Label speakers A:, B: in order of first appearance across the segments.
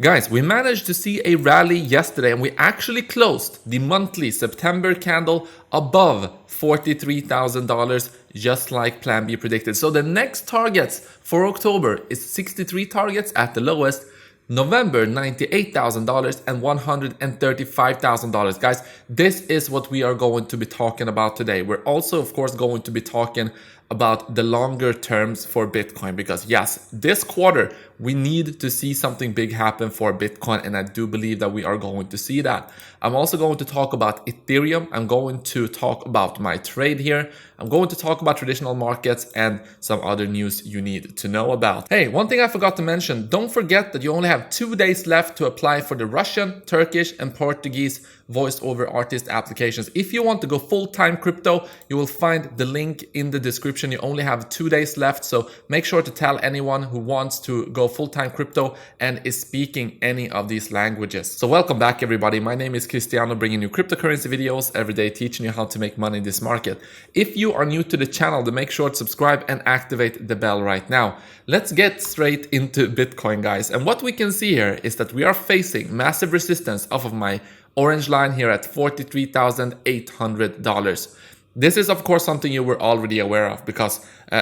A: Guys, we managed to see a rally yesterday and we actually closed the monthly September candle above $43,000, just like Plan B predicted. So the next targets for October is 63 targets at the lowest, November $98,000 and $135,000. Guys, this is what we are going to be talking about today. We're also, of course, going to be talking about the longer terms for Bitcoin, because yes, this quarter we need to see something big happen for Bitcoin, and I do believe that we are going to see that. I'm also going to talk about Ethereum. I'm going to talk about my trade here. I'm going to talk about traditional markets and some other news you need to know about. Hey, one thing I forgot to mention, don't forget that you only have 2 days left to apply for the Russian, Turkish and Portuguese voice-over artist applications. If you want to go full-time crypto, you will find the link in the description. You only have 2 days left, so make sure to tell anyone who wants to go full-time crypto and is speaking any of these languages. So welcome back, everybody. My name is Cristiano, bringing you cryptocurrency videos every day, teaching you how to make money in this market. If you are new to the channel, then make sure to subscribe and activate the bell right now. Let's get straight into Bitcoin, guys. And what we can see here is that we are facing massive resistance off of my orange line here at $43,800. This is, of course, something you were already aware of, because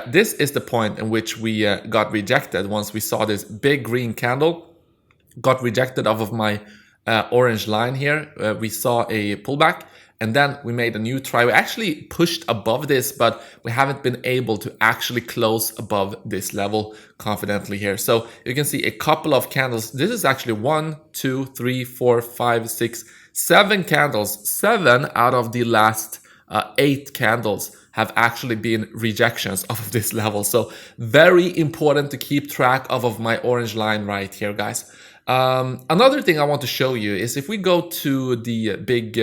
A: this is the point in which we got rejected. Once we saw this big green candle, got rejected off of my orange line here. We saw a pullback, and then we made a new try. We actually pushed above this, but we haven't been able to actually close above this level confidently here. So you can see a couple of candles. This is actually 1, 2, 3, 4, 5, 6, 7 candles. 7 out of the last 8 candles have actually been rejections of this level. So very important to keep track of my orange line right here, guys. Another thing I want to show you is if we go to the big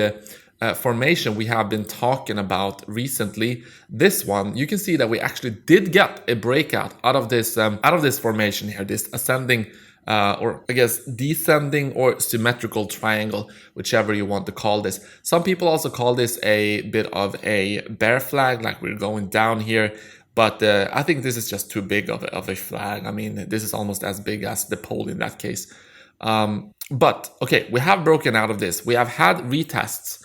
A: formation we have been talking about recently, this one, you can see that we actually did get a breakout out of this formation here, this ascending or I guess descending or symmetrical triangle, whichever you want to call this. Some people also call this a bit of a bear flag, like we're going down here. But I think this is just too big of a flag. I mean, this is almost as big as the pole in that case. But okay, we have broken out of this. We have had retests,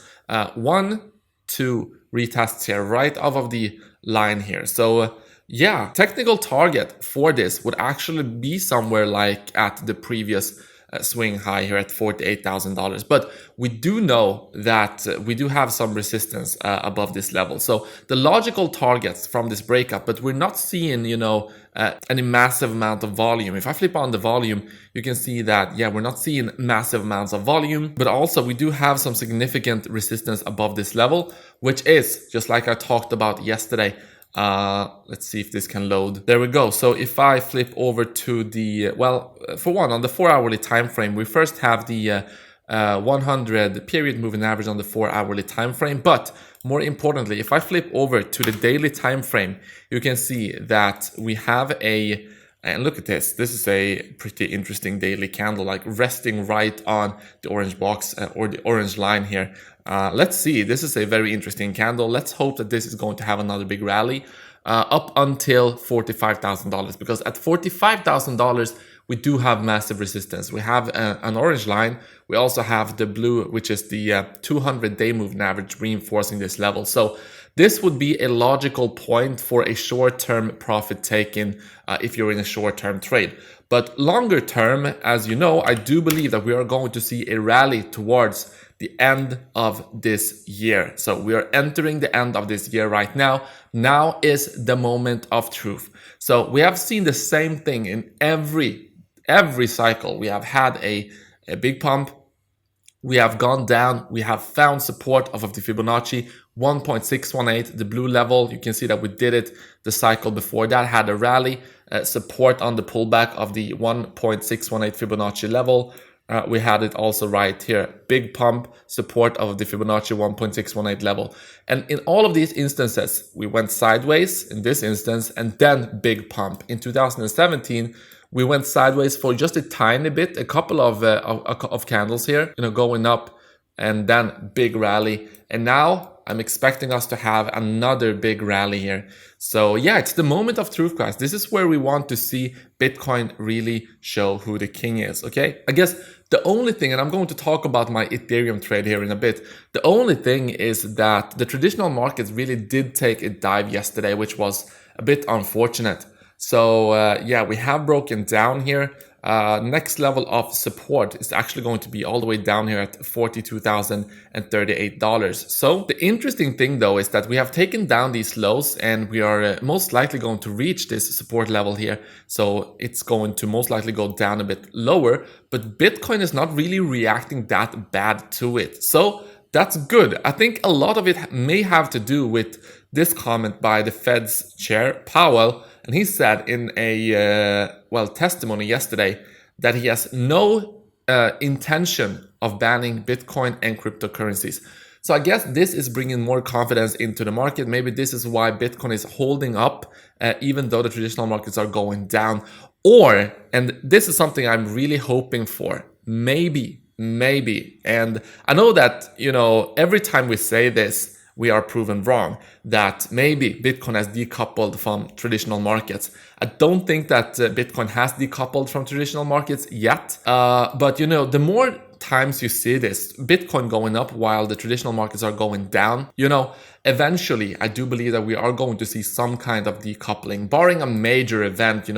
A: 1, 2 retests here right off of the line here. So yeah, technical target for this would actually be somewhere like at the previous swing high here at $48,000. But we do know that we do have some resistance above this level. So the logical targets from this breakup, but we're not seeing, you know, any massive amount of volume. If I flip on the volume, you can see that, yeah, we're not seeing massive amounts of volume, but also we do have some significant resistance above this level, which is just like I talked about yesterday. Let's see if this can load. There we go. So if I flip over to the, well, for one, on the 4-hourly time frame, we first have the 100 period moving average on the 4-hourly time frame. But more importantly, if I flip over to the daily time frame, you can see that we have a, and look at this. This is a pretty interesting daily candle, like resting right on the orange box or the orange line here. Let's see. This is a very interesting candle. Let's hope that this is going to have another big rally up until $45,000, because at $45,000 we do have massive resistance. We have an orange line. We also have the blue, which is the 200-day moving average, reinforcing this level. So this would be a logical point for a short-term profit taking if you're in a short-term trade. But longer term, as you know, I do believe that we are going to see a rally towards the end of this year. So we are entering the end of this year right now. Now is the moment of truth. So we have seen the same thing in every cycle. We have had a big pump. We have gone down. We have found support of the Fibonacci 1.618, the blue level. You can see that we did it the cycle before that, had a rally, support on the pullback of the 1.618 Fibonacci level. We had it also right here, big pump, support of the Fibonacci 1.618 level. And in all of these instances, we went sideways in this instance, and then big pump. In 2017, we went sideways for just a tiny bit, a couple of candles here, you know, going up and then big rally. And now I'm expecting us to have another big rally here. So yeah, it's the moment of truth, guys. This is where we want to see Bitcoin really show who the king is, okay? I guess the only thing, and I'm going to talk about my Ethereum trade here in a bit, the only thing is that the traditional markets really did take a dive yesterday, which was a bit unfortunate. So yeah, we have broken down here. Next level of support is actually going to be all the way down here at $42,038. So the interesting thing though is that we have taken down these lows and we are most likely going to reach this support level here. So it's going to most likely go down a bit lower, but Bitcoin is not really reacting that bad to it. So that's good. I think a lot of it may have to do with this comment by the Fed's chair, Powell. And he said in a testimony yesterday that he has no intention of banning Bitcoin and cryptocurrencies. So I guess this is bringing more confidence into the market. Maybe this is why Bitcoin is holding up, even though the traditional markets are going down. Or, and this is something I'm really hoping for, maybe, and I know that, every time we say this, we are proven wrong, that maybe Bitcoin has decoupled from traditional markets. I don't think that Bitcoin has decoupled from traditional markets yet. But the more times you see this, Bitcoin going up while the traditional markets are going down, eventually I do believe that we are going to see some kind of decoupling, barring a major event,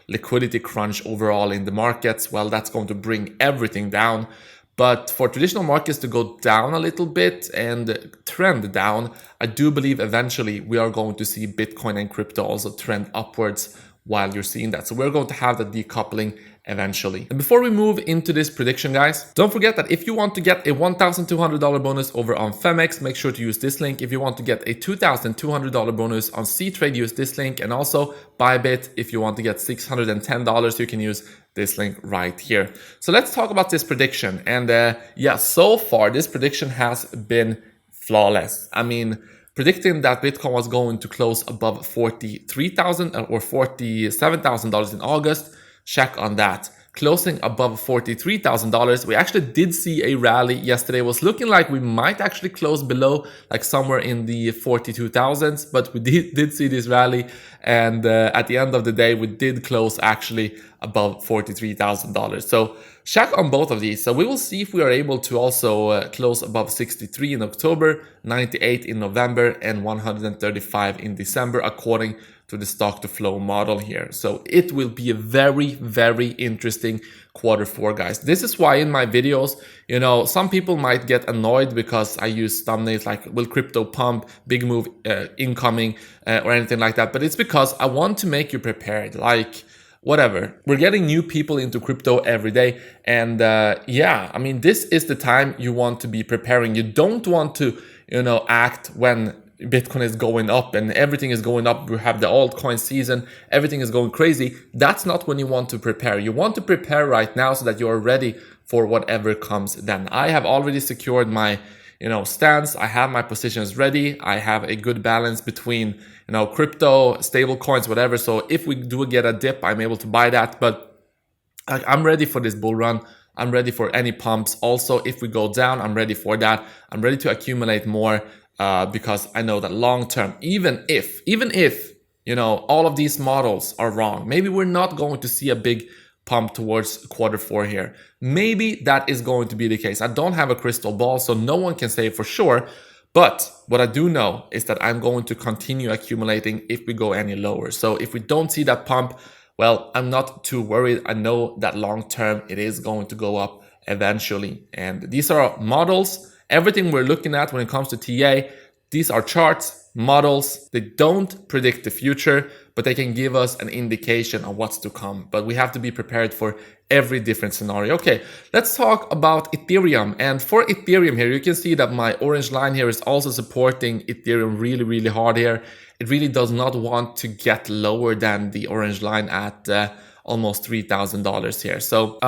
A: liquidity crunch overall in the markets. Well, that's going to bring everything down. But for traditional markets to go down a little bit and trend down, I do believe eventually we are going to see Bitcoin and crypto also trend upwards while you're seeing that. So we're going to have the decoupling eventually. And before we move into this prediction, guys, don't forget that if you want to get a $1,200 bonus over on Femex, make sure to use this link. If you want to get a $2,200 bonus on C-Trade, use this link. And also Bybit, if you want to get $610, you can use this link right here. So let's talk about this prediction. And yeah, so far this prediction has been flawless. I mean, predicting that Bitcoin was going to close above $43,000 or $47,000 in August, check on that. Closing above $43,000. We actually did see a rally yesterday. It was looking like we might actually close below, like somewhere in the 42,000s, but we did see this rally. And at the end of the day, we did close actually above $43,000. So check on both of these. So we will see if we are able to also close above 63 in October, 98 in November, and 135 in December, according to the stock to flow model here. So it will be a very, very interesting Q4, guys. This is why in my videos, some people might get annoyed because I use thumbnails like, will crypto pump, big move incoming, or anything like that. But it's because I want to make you prepared. Like, whatever. We're getting new people into crypto every day. And yeah, I mean, this is the time you want to be preparing. You don't want to, act when Bitcoin is going up and everything is going up. We have the altcoin season. Everything is going crazy. That's not when you want to prepare. You want to prepare right now so that you are ready for whatever comes then. I have already secured my, stance. I have my positions ready. I have a good balance between, crypto, stable coins, whatever. So if we do get a dip, I'm able to buy that. But I'm ready for this bull run. I'm ready for any pumps. Also, if we go down, I'm ready for that. I'm ready to accumulate more. Because I know that long term, even if, all of these models are wrong, maybe we're not going to see a big pump towards Q4 here. Maybe that is going to be the case. I don't have a crystal ball, so no one can say for sure. But what I do know is that I'm going to continue accumulating if we go any lower. So if we don't see that pump, well, I'm not too worried. I know that long term, it is going to go up eventually. And these are models. Everything we're looking at when it comes to TA, these are charts, models. They don't predict the future, but they can give us an indication of what's to come. But we have to be prepared for every different scenario. Okay, let's talk about Ethereum. And for Ethereum here, you can see that my orange line here is also supporting Ethereum really, really hard here. It really does not want to get lower than the orange line at almost $3,000 here. So,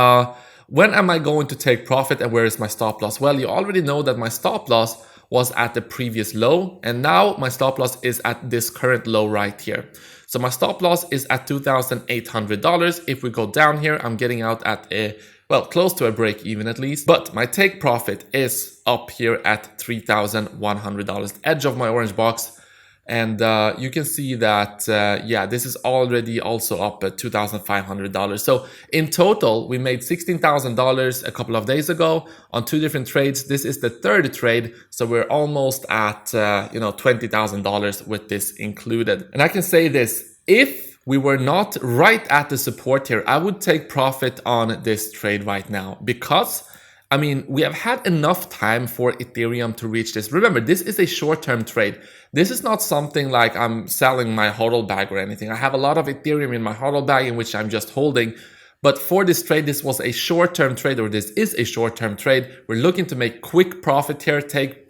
A: when am I going to take profit and where is my stop loss? Well, you already know that my stop loss was at the previous low and now my stop loss is at this current low right here. So my stop loss is at $2,800. If we go down here, I'm getting out at a well, close to a break even at least. But my take profit is up here at $3,100, edge of my orange box. And you can see that, yeah, this is already also up at $2,500. So in total, we made $16,000 a couple of days ago on 2 different trades. This is the 3rd trade. So we're almost at, $20,000 with this included. And I can say this, if we were not right at the support here, I would take profit on this trade right now, because I mean, we have had enough time for Ethereum to reach this. Remember, this is a short-term trade. This is not something like I'm selling my hodl bag or anything. I have a lot of Ethereum in my hodl bag in which I'm just holding. But for this trade, this was a short-term trade, or this is a short-term trade. We're looking to make quick profit here, take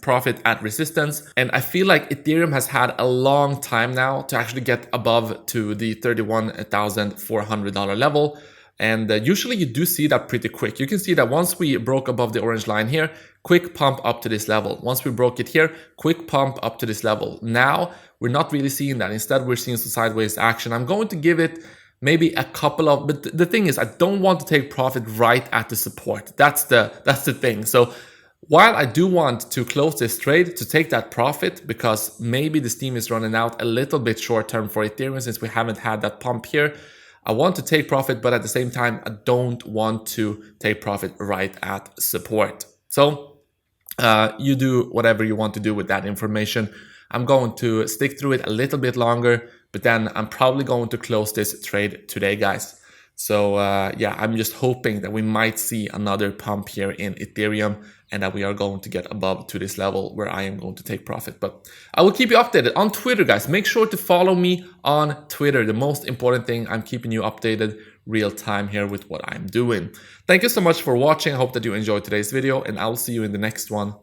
A: profit at resistance. And I feel like Ethereum has had a long time now to actually get above to the $31,400 level. And usually you do see that pretty quick. You can see that once we broke above the orange line here, quick pump up to this level. Once we broke it here, quick pump up to this level. Now, we're not really seeing that. Instead, we're seeing some sideways action. I'm going to give it maybe a couple of, but the thing is, I don't want to take profit right at the support. That's the thing. So while I do want to close this trade to take that profit, because maybe the steam is running out a little bit short term for Ethereum since we haven't had that pump here, I want to take profit, but at the same time, I don't want to take profit right at support. So you do whatever you want to do with that information. I'm going to stick through it a little bit longer, but then I'm probably going to close this trade today, guys. So yeah, I'm just hoping that we might see another pump here in Ethereum and that we are going to get above to this level where I am going to take profit. But I will keep you updated on Twitter, guys. Make sure to follow me on Twitter. The most important thing, I'm keeping you updated real time here with what I'm doing. Thank you so much for watching. I hope that you enjoyed today's video, and I'll see you in the next one.